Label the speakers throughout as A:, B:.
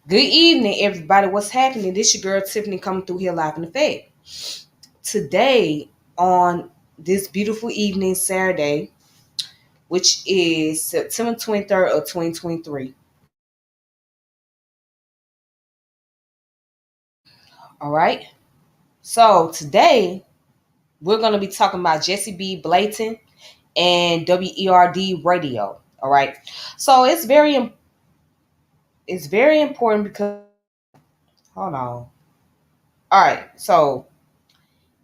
A: Good evening, everybody. What's happening? This your girl Tiffany coming through here live in effect. Today, on this beautiful evening, Saturday, which is September 23rd of 2023. All right. So today we're gonna be talking about Jesse B. Blayton and WERD radio. All right. So it's very important because hold on. All right. So,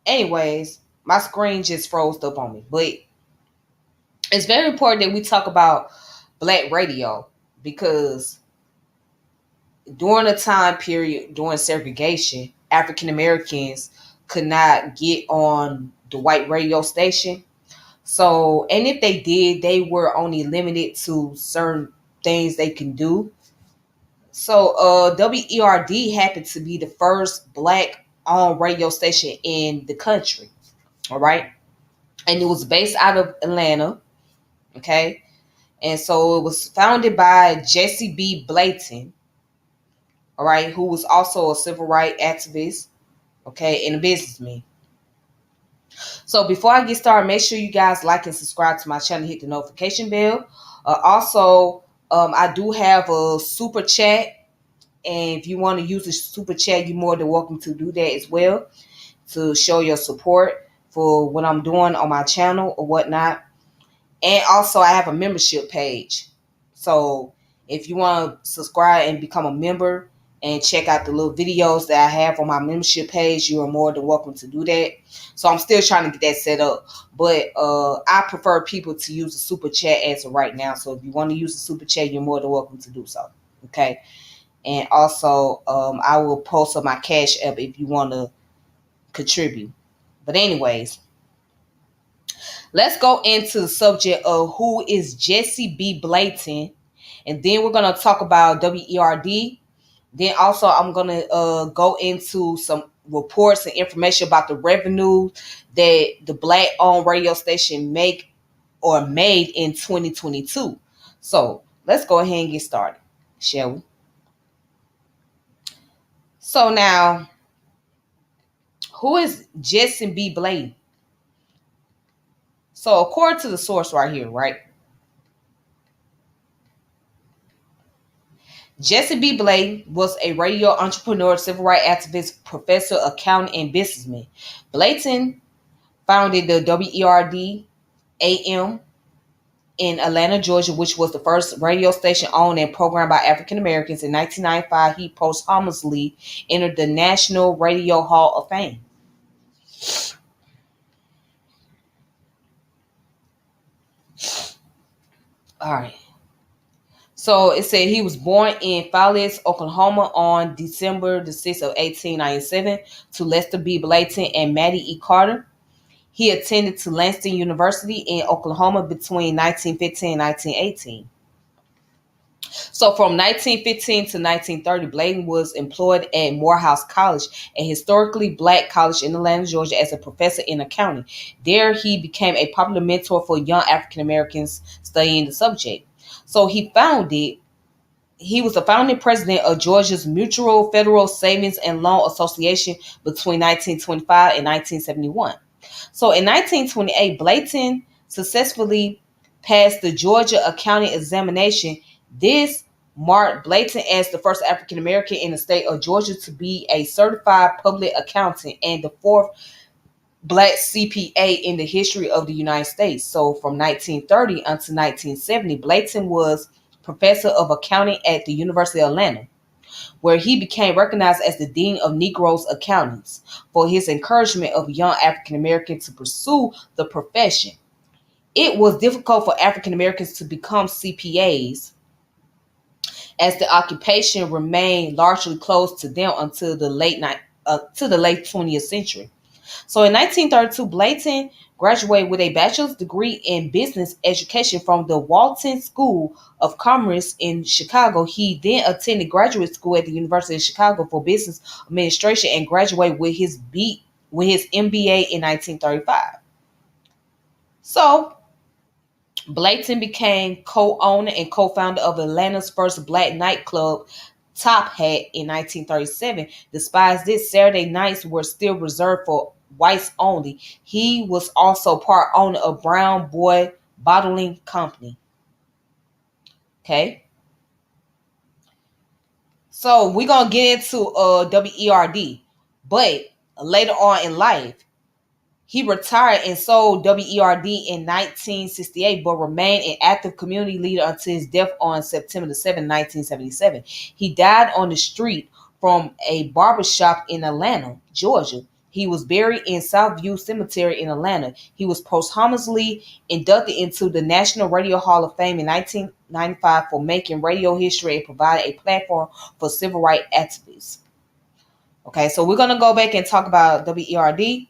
A: anyways, my screen just froze up on me, but it's very important that we talk about black radio because during a time period during segregation, African Americans could not get on the white radio station. So, and if they did, they were only limited to certain things they can do. So, WERD happened to be the first black on radio station in the country. All right. And it was based out of Atlanta. Okay. And so it was founded by Jesse B. Blayton, all right, who was also a civil rights activist, okay, and a businessman. So before I get started, make sure you guys like and subscribe to my channel, hit the notification bell. I do have a super chat, and if you want to use the super chat, you're more than welcome to do that as well to show your support for what I'm doing on my channel or whatnot. And also, I have a membership page. So if you want to subscribe and become a member and check out the little videos that I have on my membership page, you are more than welcome to do that. So I'm still trying to get that set up. But I prefer people to use the super chat as of right now. So if you want to use the super chat, you're more than welcome to do so. Okay. And also, I will post on my Cash App if you want to contribute. But anyways, let's go into the subject of who is Jesse B. Blayton, and then we're gonna talk about WERD. Then also I'm gonna go into some reports and information about the revenue that the black-owned radio station make or made in 2022. So let's go ahead and get started, shall we? So now, who is Jesse B. Blayton? So according to the source right here, right? Jesse B. Blayton was a radio entrepreneur, civil rights activist, professor, accountant, and businessman. Blayton founded the WERD AM in Atlanta, Georgia, which was the first radio station owned and programmed by African Americans. In 1995, he posthumously entered the National Radio Hall of Fame. All right. So it said he was born in Fallis, Oklahoma on December the 6th of 1897 to Lester B. Blayton and Mattie E. Carter. He attended to Lansing University in Oklahoma between 1915 and 1918. So from 1915 to 1930, Blayton was employed at Morehouse College, a historically black college in Atlanta, Georgia, as a professor in accounting. There he became a popular mentor for young African Americans studying the subject. So he was the founding president of Georgia's Mutual Federal Savings and Loan Association between 1925 and 1971. So in 1928, Blayton successfully passed the Georgia accounting examination. This marked Blayton as the first African American in the state of Georgia to be a certified public accountant and the fourth black CPA in the history of the United States. So from 1930 until 1970, Blayton was professor of accounting at the University of Atlanta, where he became recognized as the Dean of Negroes Accountants for his encouragement of young African Americans to pursue the profession. It was difficult for African Americans to become CPAs as the occupation remained largely closed to them until the late 20th century. So in 1932, Blayton graduated with a bachelor's degree in business education from the Walton School of Commerce in Chicago. He then attended graduate school at the University of Chicago for business administration and graduated with his MBA in 1935. So Blayton became co-owner and co-founder of Atlanta's first black nightclub, top hat in 1937. Despite this, Saturday nights were still reserved for whites only. He was also part owner of Brown Boy Bottling Company. Okay. So we're gonna get into WERD. But later on in life, he retired and sold WERD in 1968, but remained an active community leader until his death on September the 7th, 1977. He died on the street from a barbershop in Atlanta, Georgia. He was buried in Southview Cemetery in Atlanta. He was posthumously inducted into the National Radio Hall of Fame in 1995 for making radio history and providing a platform for civil rights activists. Okay, so we're going to go back and talk about WERD.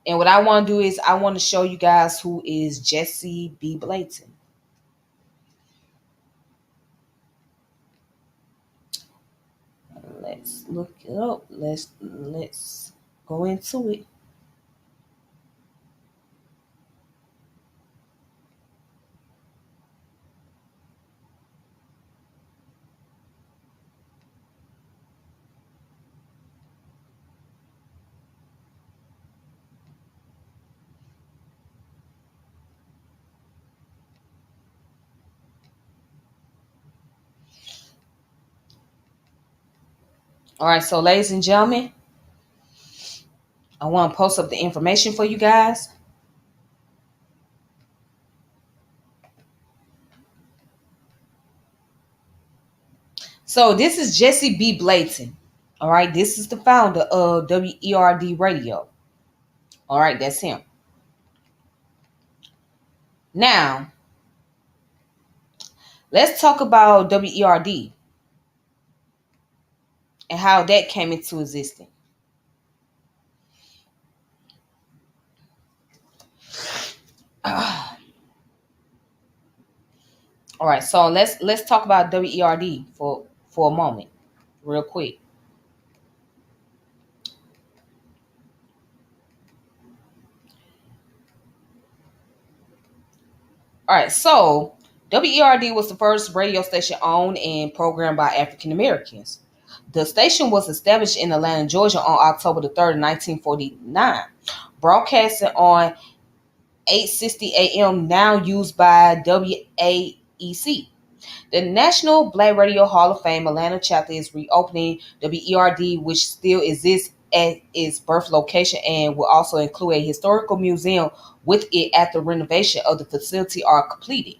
A: And what I want to do is I want to show you guys who is Jesse B. Blayton. Let's look it up. Let's go into it. All right, so ladies and gentlemen, I want to post up the information for you guys. So this is Jesse B. Blayton. All right, this is the founder of WERD Radio. All right, that's him. Now, let's talk about WERD and how that came into existence. All right, so let's talk about WERD for a moment, real quick. All right, so WERD was the first radio station owned and programmed by African Americans. The station was established in Atlanta, Georgia on October the 3rd, 1949, broadcasting on 860 AM, now used by WAEC. The National Black Radio Hall of Fame Atlanta chapter is reopening WERD, which still exists at its birth location and will also include a historical museum with it after renovation of the facility are completed.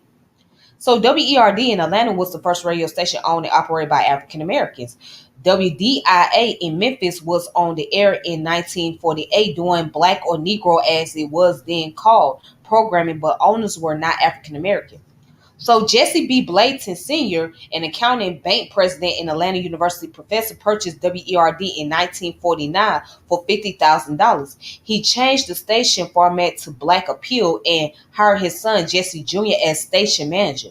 A: So WERD in Atlanta was the first radio station owned and operated by African Americans. WDIA in Memphis was on the air in 1948 doing Black or Negro as it was then called programming, but owners were not African American. So Jesse B. Blayton Sr., an accounting bank president and Atlanta University professor, purchased WERD in 1949 for $50,000. He changed the station format to Black Appeal and hired his son Jesse Jr. as station manager.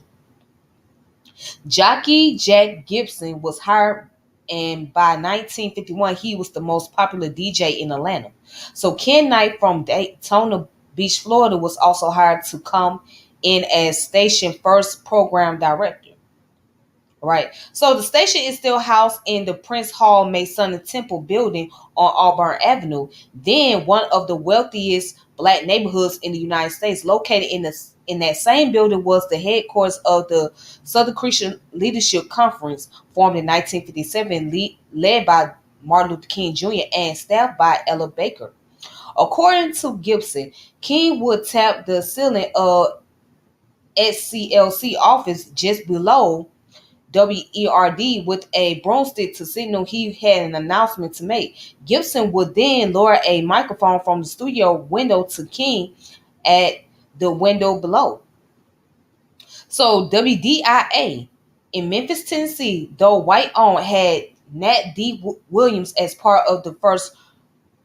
A: Jockey Jack Gibson was hired, and by 1951 he was the most popular DJ in Atlanta. So Ken Knight from Daytona Beach, Florida was also hired to come in as station first program director. Right. So the station is still housed in the Prince Hall Masonic Temple building on Auburn Avenue, then one of the wealthiest Black neighborhoods in the United States. Located in that same building was the headquarters of the Southern Christian Leadership Conference, formed in 1957, led by Martin Luther King Jr. and staffed by Ella Baker. According to Gibson, King would tap the ceiling of SCLC office just below WERD with a broomstick to signal he had an announcement to make. Gibson would then lower a microphone from the studio window to King at the window below. So WDIA in Memphis, Tennessee, though white owned, had Nat D. Williams as part of the first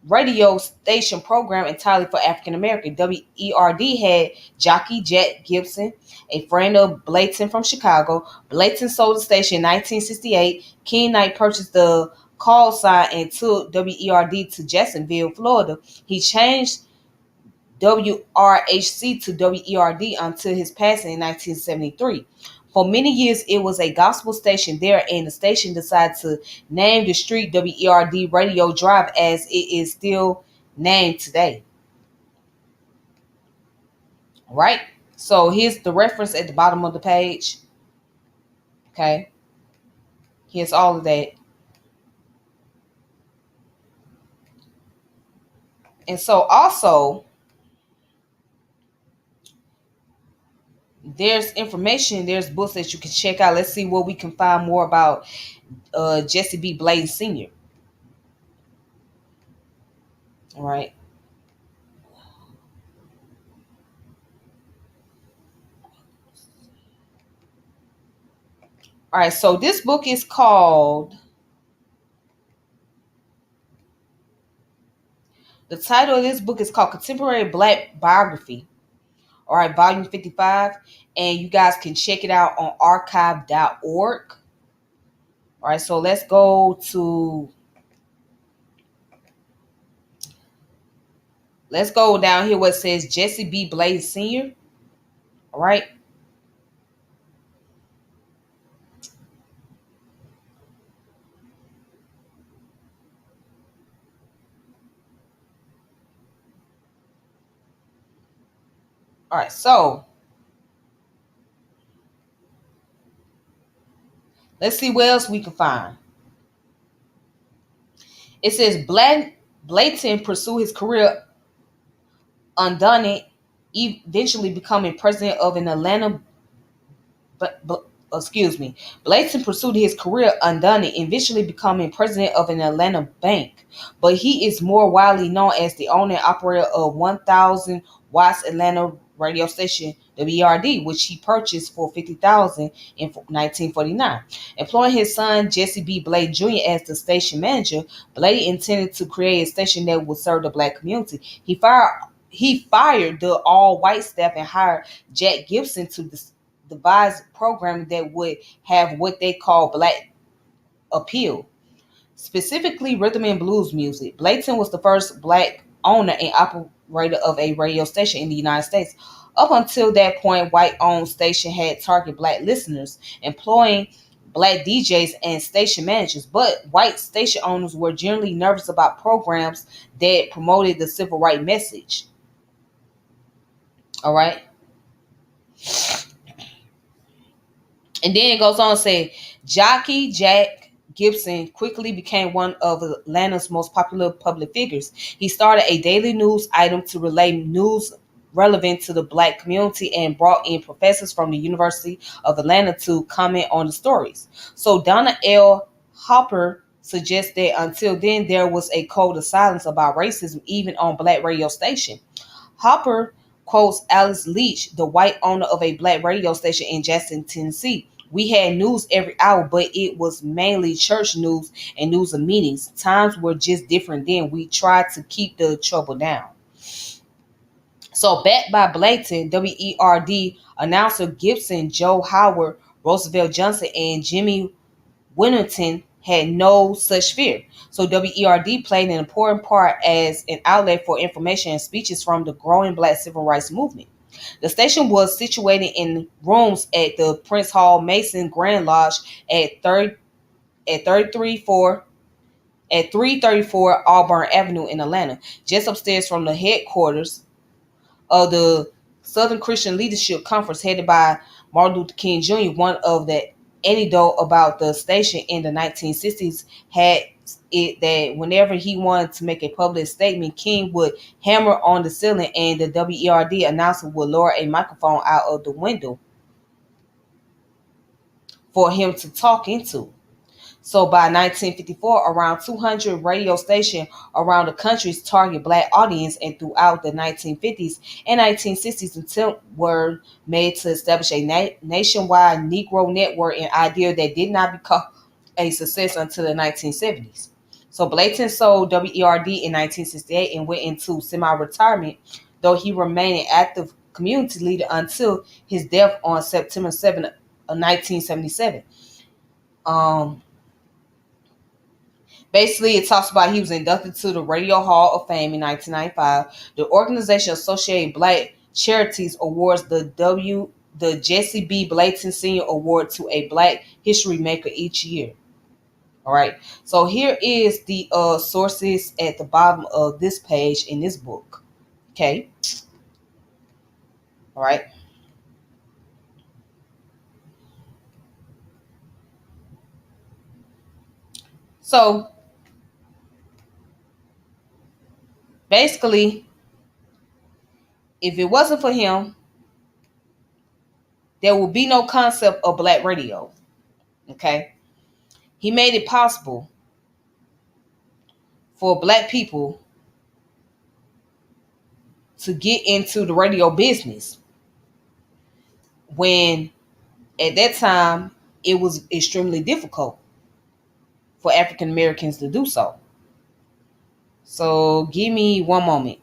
A: radio station program entirely for African American. WERD had jockey Jack Gibson, a friend of Blayton from Chicago. Blayton sold the station in 1968. King Knight purchased the call sign and took WERD to Jacksonville, Florida. He changed WRHC to WERD until his passing in 1973. For many years, it was a gospel station there, and the station decided to name the street WERD Radio Drive as it is still named today. Right? So here's the reference at the bottom of the page. Okay. Here's all of that. And so also, there's information, there's books that you can check out. Let's see what we can find more about Jesse B. Blayton Sr. All right. All right. So this book is called, the title of this book is called Contemporary Black Biography. All right. Volume 55. And you guys can check it out on archive.org. All right. So let's go down here where it says Jesse B. Blayton Sr. All right. All right. So let's see what else we can find. It says Blayton pursued his career undone, eventually becoming president of an Atlanta. Excuse me. Blayton pursued his career undone, eventually becoming president of an Atlanta bank. But he is more widely known as the owner and operator of 1,000 watts Atlanta radio station WERD, which he purchased for $50,000 in 1949. Employing his son Jesse B. Blayton Jr. as the station manager, Blayton intended to create a station that would serve the black community. He fired the all-white staff and hired Jack Gibson to devise a program that would have what they call black appeal, specifically rhythm and blues music. Blayton was the first black owner and operator of a radio station in the United States. Up until that point, white-owned station had target black listeners, employing black DJs and station managers, but white station owners were generally nervous about programs that promoted the civil rights message. All right. And then it goes on to say, jockey Jack Gibson quickly became one of Atlanta's most popular public figures. He started a daily news item to relay news relevant to the black community and brought in professors from the University of Atlanta to comment on the stories. So Donna L. Hopper suggests that until then there was a code of silence about racism even on black radio station. Hopper quotes Alice Leach, the white owner of a black radio station in Jackson, Tennessee. We had news every hour, but it was mainly church news and news of meetings. Times were just different then. We tried to keep the trouble down. So, backed by Blayton, WERD announcer Gibson, Joe Howard, Roosevelt Johnson, and Jimmy Winterton had no such fear. So WERD played an important part as an outlet for information and speeches from the growing black civil rights movement. The station was situated in rooms at the Prince Hall Mason Grand Lodge at 334 at 334 Auburn Avenue in Atlanta, just upstairs from the headquarters of the Southern Christian Leadership Conference headed by Martin Luther King Jr. One of the anecdote about the station in the 1960s had it that whenever he wanted to make a public statement, King would hammer on the ceiling and the WERD announcer would lower a microphone out of the window for him to talk into. So by 1954, around 200 radio stations around the country's target black audience, and throughout the 1950s and 1960s, attempts were made to establish a nationwide Negro network, an idea that did not become a success until the 1970s. So Blayton sold WERD in 1968 and went into semi-retirement, though he remained an active community leader until his death on September 7th of 1977. Basically, it talks about he was inducted to the Radio Hall of Fame in 1995. The organization Associated Black Charities awards the the Jesse B. Blayton Senior Award to a Black history maker each year. All right. So here is the sources at the bottom of this page in this book. Okay. All right. So basically, if it wasn't for him, there would be no concept of black radio. Okay. He made it possible for black people to get into the radio business when at that time it was extremely difficult for African Americans to do so. So give me one moment.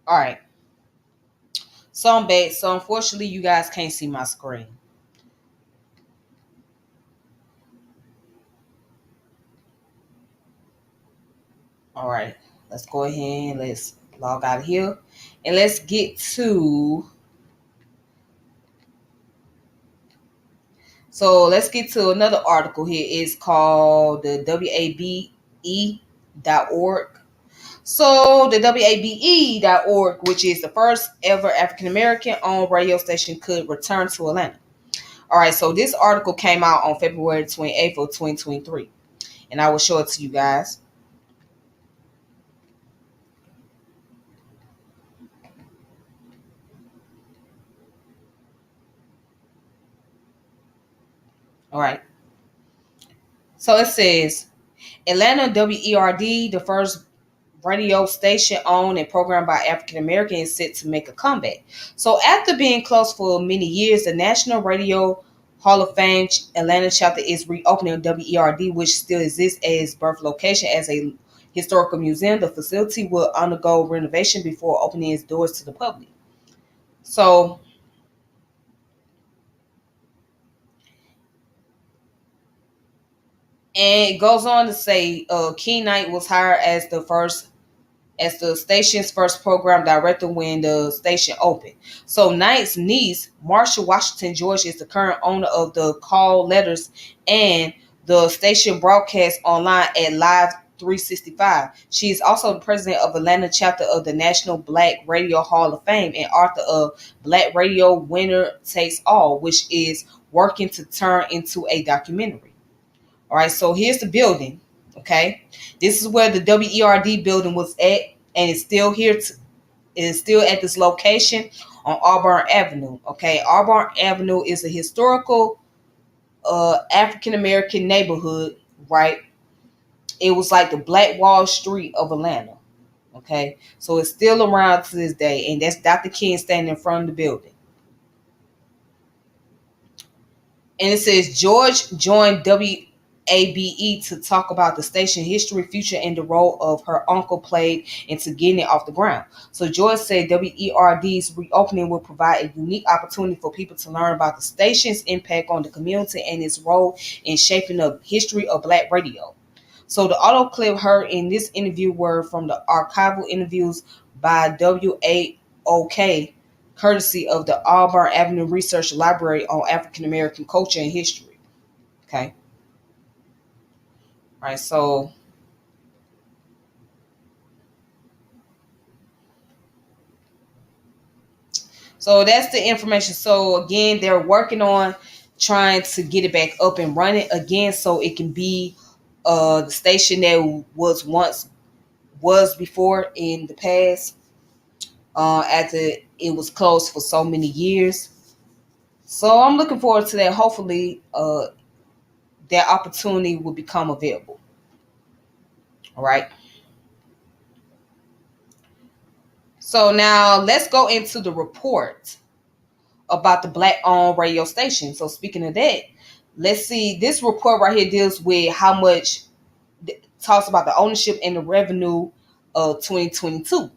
A: All right. So I'm back. So unfortunately, you guys can't see my screen. All right. Let's go ahead and let's log out of here. And let's get to another article here. It's called the WABE.org. So the WABE.org, which is the first ever African American owned radio station, could return to Atlanta. All right, so this article came out on February 28th of 2023. And I will show it to you guys. All right. So it says Atlanta WERD, the first radio station owned and programmed by African Americans, is set to make a comeback. So after being closed for many years, the National Radio Hall of Fame Atlanta chapter is reopening WERD, which still exists as birth location as a historical museum. The facility will undergo renovation before opening its doors to the public. So, and it goes on to say, Key Knight was hired as the station's first program director when the station opened. So Knight's niece, Marsha Washington George, is the current owner of the call letters and the station broadcasts online at Live 365. She is also the president of Atlanta chapter of the National Black Radio Hall of Fame and author of Black Radio Winner Takes All, which is working to turn into a documentary. All right, so here's the building. Okay, this is where the WERD building was at, and it's still here. It is still at this location on Auburn Avenue. Okay, Auburn Avenue is a historical African American neighborhood, right? It was like the Black Wall Street of Atlanta. Okay, so it's still around to this day, and that's Dr. King standing in front of the building. And it says George joined WABE to talk about the station history, future, and the role of her uncle played into getting it off the ground. So George said WERD's reopening will provide a unique opportunity for people to learn about the station's impact on the community and its role in shaping the history of Black radio. So the audio clip heard in this interview were from the archival interviews by WAOK, courtesy of the Auburn Avenue Research Library on African American Culture and History. Okay. All right. So that's the information. So again, they're working on trying to get it back up and running again, so it can be the station that was before in the past. After it was closed for so many years. So I'm looking forward to that. Hopefully, that opportunity will become available. All right. So now let's go into the report about the Black owned radio station. So speaking of that, let's see. This report right here deals with how much talks about the ownership and the revenue of 2022.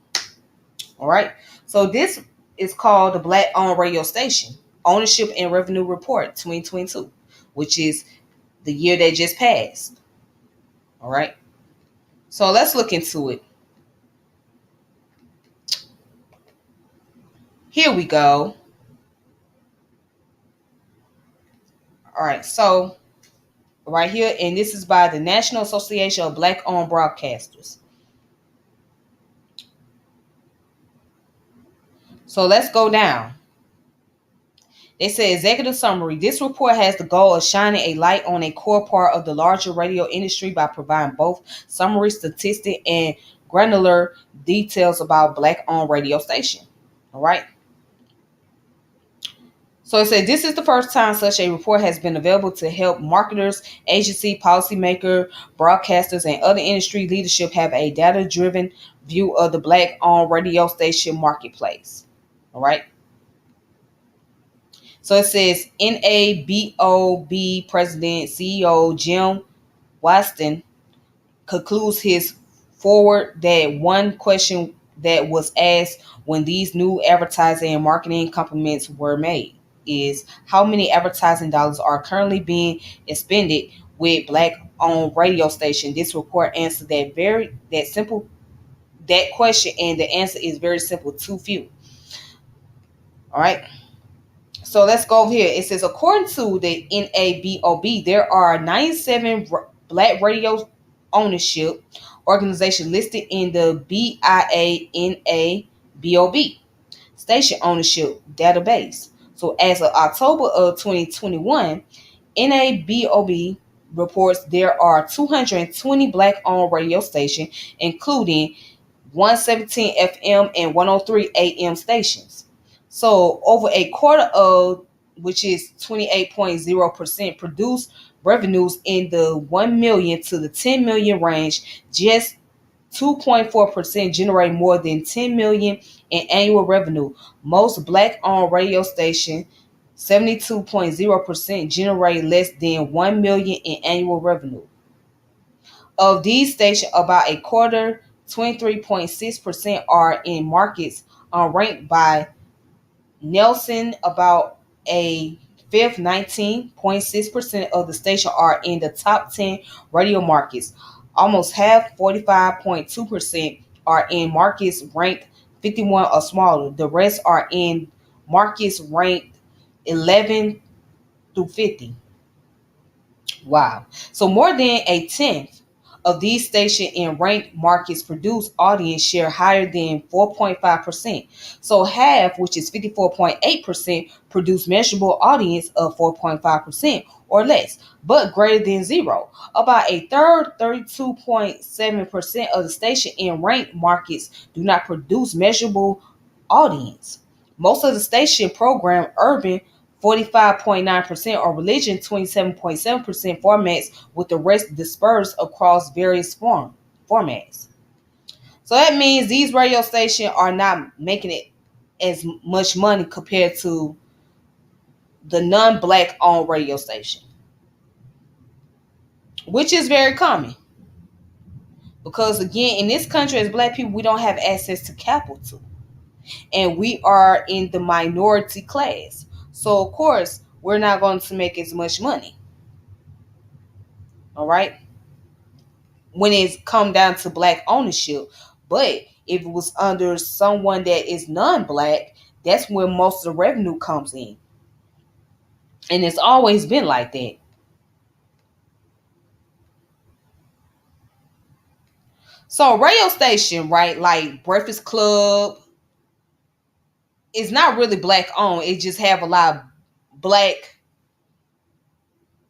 A: All right. So this is called the Black Owned Radio Station Ownership and Revenue Report 2022, which is the year that just passed. All right. So let's look into it. Here we go. All right. So right here, and this is by the National Association of Black Owned Broadcasters. So let's go down. They say executive summary. This report has the goal of shining a light on a core part of the larger radio industry by providing both summary statistic and granular details about black-owned radio station. All right. So it said this is the first time such a report has been available to help marketers, agency, policymaker, broadcasters, and other industry leadership have a data-driven view of the black-owned radio station marketplace. All right. So it says NABOB President CEO Jim Waston concludes his forward that one question that was asked when these new advertising and marketing compliments were made is how many advertising dollars are currently being expended with black owned radio station. This report answered that question, and the answer is very simple: too few. All right. So let's go over here. It says, according to the NABOB, there are 97 black radio ownership organizations listed in the BIA-NABOB station ownership database. So as of October of 2021, NABOB reports there are 220 black-owned radio stations, including 117 FM and 103 AM stations. So over a quarter of, which is 28.0%, produced revenues in the 1 million to the 10 million range. Just 2.4% generate more than 10 million in annual revenue. Most black-owned radio stations, 72.0%, generate less than 1 million in annual revenue. Of these stations, about a quarter, 23.6%, are in markets unranked by Nelson. About a fifth, 19.6% of the station are in the top 10 radio markets. Almost half, 45.2%, are in markets ranked 51 or smaller. The rest are in markets ranked 11 through 50. Wow. So more than a tenth of these stations in ranked markets produce audience share higher than 4.5%. So half, which is 54.8%, produce measurable audience of 4.5% or less, but greater than zero. About a third, 32.7% of the station in ranked markets do not produce measurable audience. Most of the station program urban 45.9%, or religion 27.7% formats, with the rest dispersed across various formats. So that means these radio stations are not making it as much money compared to the non-black owned radio station, which is very common. Because again, in this country, as black people, we don't have access to capital. And we are in the minority class. So of course, we're not going to make as much money. All right. When it's come down to black ownership. But if it was under someone that is non-black, that's where most of the revenue comes in. And it's always been like that. So radio station, right, like Breakfast Club, is not really black owned. It just have a lot of black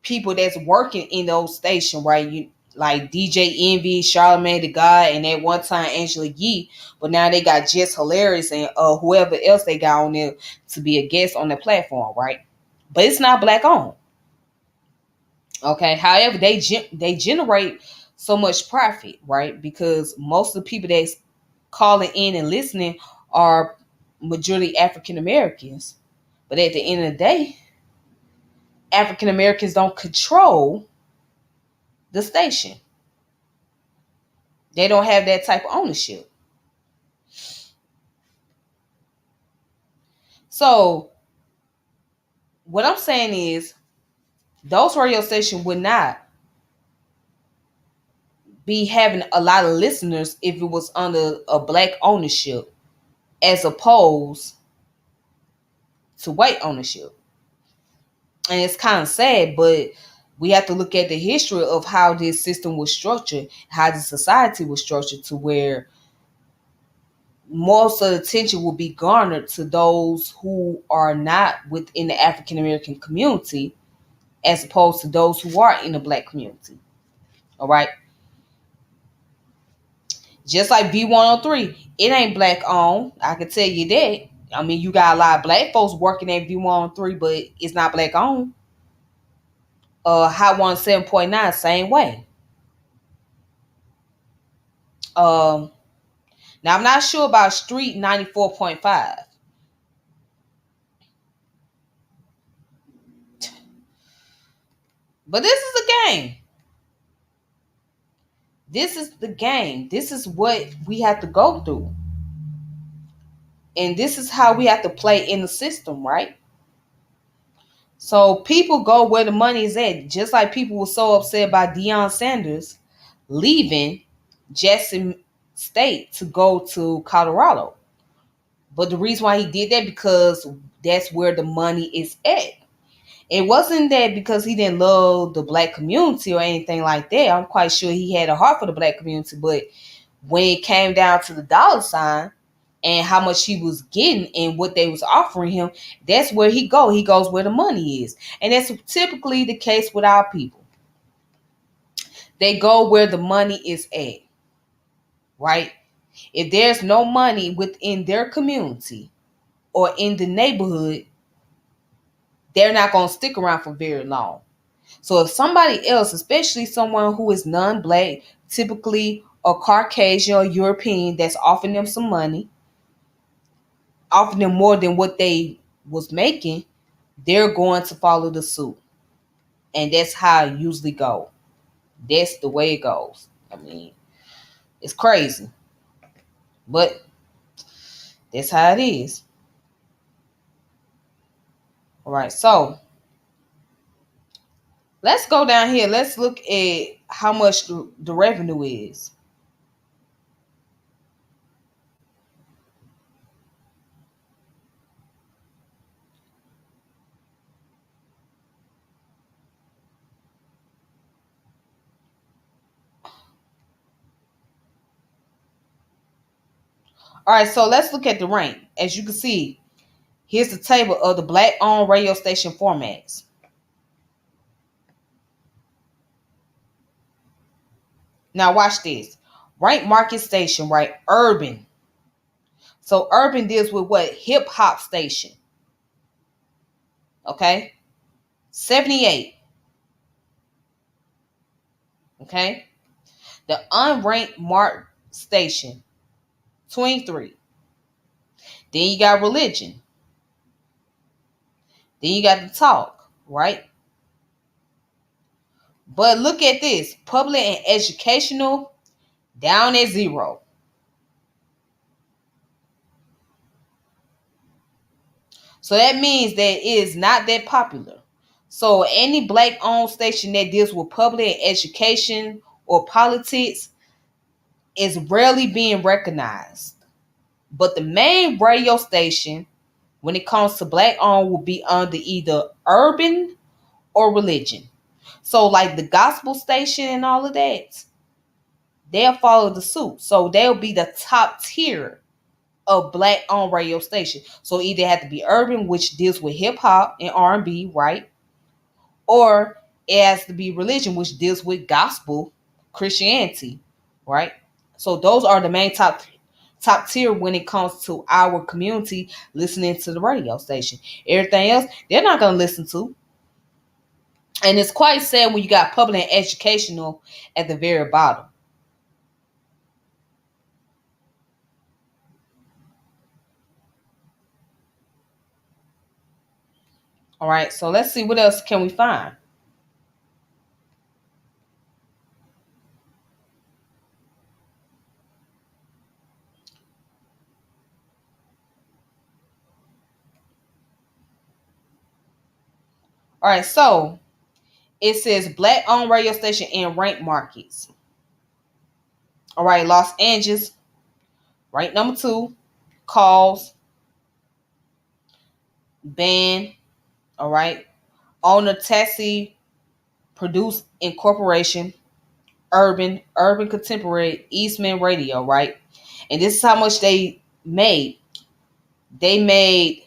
A: people that's working in those stations, right? You like DJ Envy, Charlamagne the God, and at one time Angela Yee, but now they got Just Hilarious and whoever else they got on there to be a guest on the platform, right? But it's not black owned. Okay. However, they generate so much profit, right? Because most of the people that's calling in and listening are majority African Americans. But at the end of the day, African Americans don't control the station. They don't have that type of ownership. So what I'm saying is those radio stations would not be having a lot of listeners if it was under a black ownership as opposed to white ownership. And it's kind of sad, but we have to look at the history of how this system was structured, how the society was structured to where most of the attention will be garnered to those who are not within the African American community as opposed to those who are in the black community. All right. Just like V103, it ain't black owned. I can tell you that. I mean, you got a lot of black folks working at V103, but it's not black owned. Hot 107.9, same way. Um, Now I'm not sure about Street 94.5. But this is the game. This is the game. This is what we have to go through. And this is how we have to play in the system, right? So people go where the money is at. Just like people were so upset about Deion Sanders leaving Jackson State to go to Colorado. But the reason why he did that because that's where the money is at. It wasn't that because he didn't love the black community or anything like that. I'm quite sure he had a heart for the black community, but when it came down to the dollar sign and how much he was getting and what they was offering him, that's where he go. He goes where the money is. And that's typically the case with our people. They go where the money is at, right? If there's no money within their community or in the neighborhood, they're not going to stick around for very long. So if somebody else, especially someone who is non-black, typically a Caucasian or European that's offering them some money, offering them more than what they was making, they're going to follow the suit. And that's how it usually goes. That's the way it goes. I mean, it's crazy. But that's how it is. All right, so let's go down here. Let's look at how much the revenue is. All right, so let's look at the rank. As you can see, here's the table of the black-owned radio station formats. Now watch this. Rank market station, right? Urban. So urban deals with what? Hip hop station. Okay? 78. Okay? The unranked mark station, 23. Then you got religion. Then you got the talk, right? But look at this. Public and educational down at 0. So that means that it is not that popular. So any black owned station that deals with public education or politics is rarely being recognized. But the main radio station, when it comes to black owned, will be under either urban or religion. So like the gospel station and all of that, they'll follow the suit. So they'll be the top tier of black owned radio station. So either have to be urban, which deals with hip hop and R&B, right? Or it has to be religion, which deals with gospel Christianity, right? So those are the main top tier when it comes to our community listening to the radio station. Everything else, they're not going to listen to. And it's quite sad when you got public and educational at the very bottom. All right, so let's see what else can we find. All right, so it says black owned radio station in ranked markets. All right, Los Angeles, ranked number 2. Calls, band, all right. Owner Taxi Produce Incorporation, Urban Contemporary, Eastman Radio, right? And this is how much they made. They made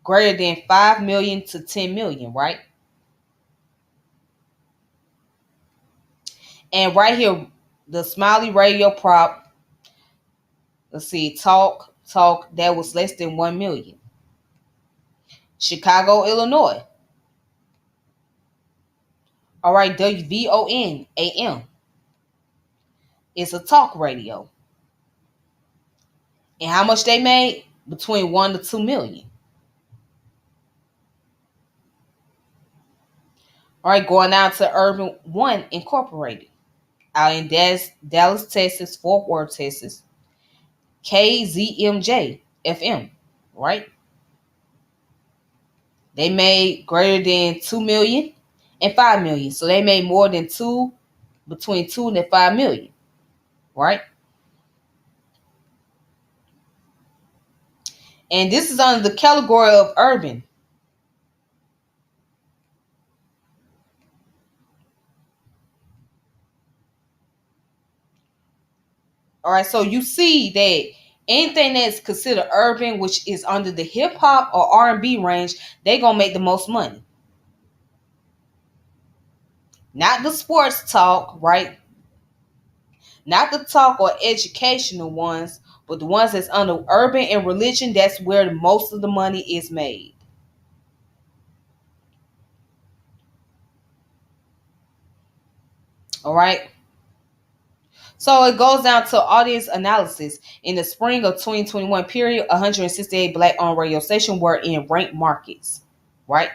A: greater than 5 million to 10 million, right? And right here, the Smiley Radio prop, let's see, talk, that was less than 1 million. Chicago, Illinois. All right, WVON AM. It's a talk radio. And how much they made? Between 1 to 2 million. All right, going down to Urban One Incorporated out in Dallas, Texas, Fort Worth, Texas. KZMJ FM, right? They made greater than 2 million and 5 million. So they made more than between 2 and 5 million, right? And this is under the category of urban. All right, so you see that anything that's considered urban, which is under the hip hop or R&B range, they gonna make the most money. Not the sports talk, right? Not the talk or educational ones, but the ones that's under urban and religion. That's where most of the money is made. All right. So it goes down to audience analysis. In the spring of 2021 period, 168 black-owned radio stations were in ranked markets, right?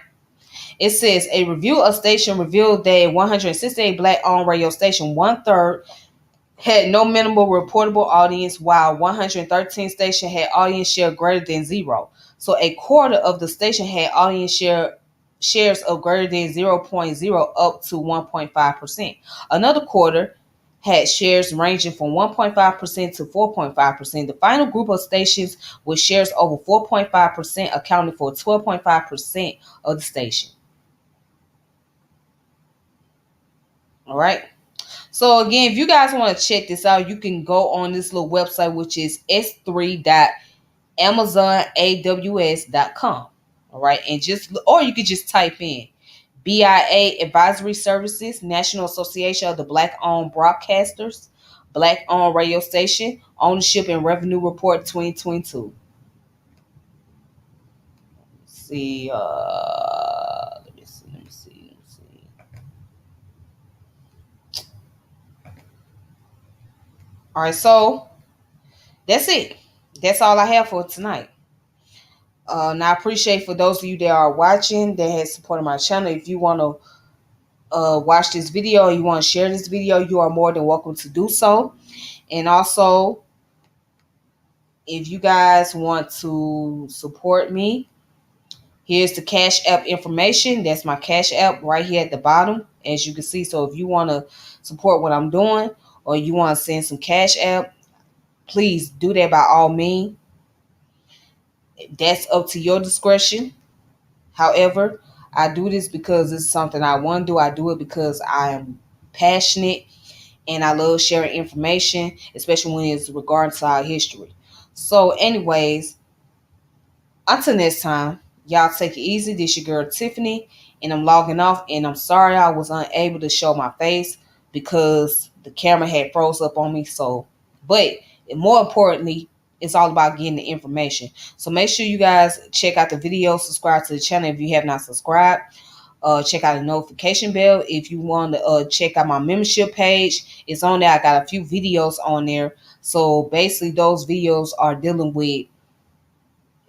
A: It says a review of station revealed that 168 black-owned radio station, one-third, had no minimal reportable audience, while 113 stations had audience share greater than 0. So a quarter of the station had audience shares of greater than zero point 0.0 up to 1.5%. Another quarter had shares ranging from 1.5% to 4.5%. The final group of stations with shares over 4.5% accounted for 12.5% of the station. All right. So again, if you guys want to check this out, you can go on this little website, which is s3.amazonaws.com. All right. And or you could just type in BIA Advisory Services, National Association of the Black-Owned Broadcasters, Black-Owned Radio Station, Ownership and Revenue Report 2022. See, let me see. All right, so that's it. That's all I have for tonight. Now I appreciate for those of you that are watching that has supported my channel. If you want to watch this video or you want to share this video, you are more than welcome to do so. And also, if you guys want to support me, here's the Cash App information. That's my Cash App right here at the bottom, as you can see. So if you want to support what I'm doing or you want to send some Cash App, please do that by all means. That's up to your discretion. However, I do this because it's something I want to do. I do it because I am passionate and I love sharing information, especially when it's regarding to our history. So anyways, until next time, y'all take it easy. This your girl Tiffany, and I'm logging off. And I'm sorry I was unable to show my face because the camera had froze up on me. So, but more importantly, it's all about getting the information. So make sure you guys check out the video, subscribe to the channel if you have not subscribed. Check out the notification bell if you want to check out my membership page. It's on there. I got a few videos on there. So basically, those videos are dealing with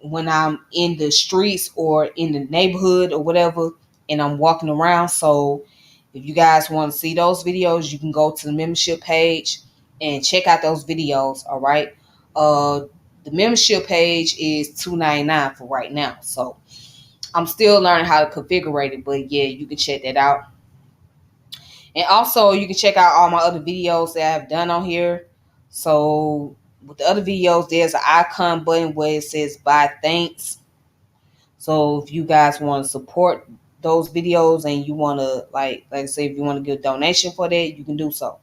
A: when I'm in the streets or in the neighborhood or whatever, and I'm walking around. So if you guys want to see those videos, you can go to the membership page and check out those videos. All right. The membership page is $2.99 for right now. So I'm still learning how to configure it, but yeah, you can check that out. And also, you can check out all my other videos that I've done on here. So, with the other videos, there's an icon button where it says buy thanks. So, if you guys want to support those videos and you want to, like I say, if you want to give a donation for that, you can do so.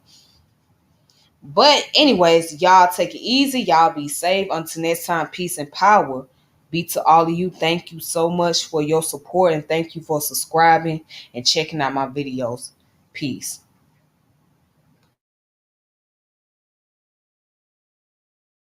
A: But, anyways, y'all take it easy. Y'all be safe. Until next time, peace and power be to all of you. Thank you so much for your support and thank you for subscribing and checking out my videos. Peace.